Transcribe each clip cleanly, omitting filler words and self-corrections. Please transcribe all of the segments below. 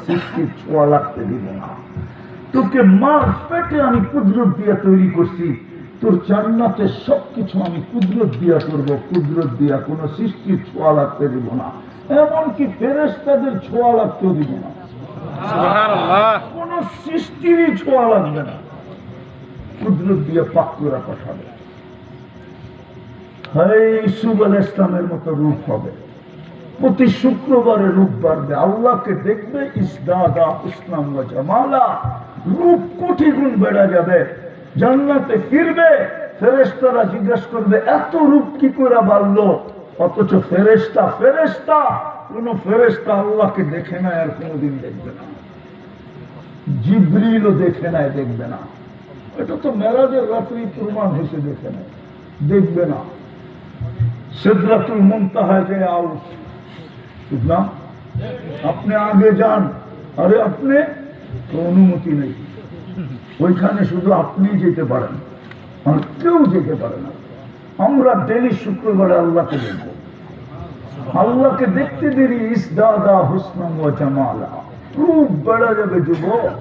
সৃষ্টির ছোঁয়া লাগতে দিব না। তোকে মার পেটে আমি কুদরত দিয়া তৈরি করছি, তোর জান্নাতে সবকিছু আমি কুদরত দিয়া করব, কুদরত দিয়া কোন সৃষ্টির ছোঁয়া লাগতে দিব না, এমনকি ফেরেশতাদের ছোঁয়া লাগতে দিব না। কোন সৃষ্টিরই ছোঁয়া লাগবে না, কুদরত দিয়ে পাক করে পাঠাবে। ইউসুফ আলাইহিস সালামের মতো রূপ হবে, প্রতি শুক্রবারে রূপ বাড়বে, আল্লাহকে দেখবে, ইসদাদা হুসনাম ওয়া জামালা, রূপ কোটি গুণ বেড়ে যাবে। জান্নাতে ফিরবে, ফেরেশতারা জিজ্ঞাসা করবে এত রূপ কি করে বাড়লো, অথচ ফেরেশতা ফেরেশতা কোন ফেরেশতা আল্লাহকে দেখে না, আর কোনদিন দেখবে না, জিবরিলও দেখে নাই, দেখবে না। এটা তো মেরাজের রাত্রি প্রমাণ হয়েছে, দেখে নাই, দেখবে না। সিদরাতুল মুনতাহায় যে আউট, না আপনি আগে যান, আরে আপনি তো অনুমতি নেই, ওইখানে শুধু আপনি যেতে পারেন, আর কেউ যেতে পারে না। আমরা ডেলি শুক্রবারে আল্লাহকে দেখব, আল্লাহকে দেখতে দেরি, ইসদাদা হুসনাম ওয়া জামালা, রূপ বেড়া যাবে যুবক।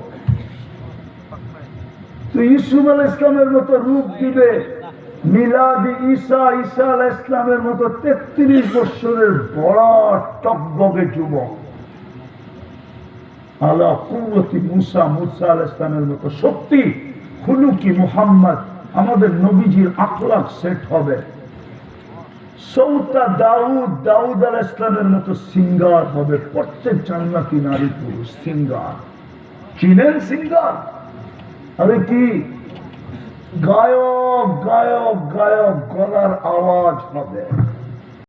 তো ইউসুফ আলাইহিস সালামের মতো রূপ দিবে, মিলাদি ঈসা, ঈসা আলাইহিস সালামের মতো 33 বছরের বড় টকবগে যুবক, আলা কুওয়াতি মুসা, মুসা আলাইহিস সালামের মতো শক্তি, খুলুকি মুহাম্মদ, আমাদের নবীজির আখলাক সেট হবে। সৌতা দাউদ, দাউদ আলাইহিস সালামের মতো সিঙ্গার হবে, প্রত্যেক জান্নাতি নারী পুরুষ সিঙ্গার। চিনেন সিঙ্গার? আরে কি গায়ক গায়ক গায়ক, গলার আওয়াজ হবে।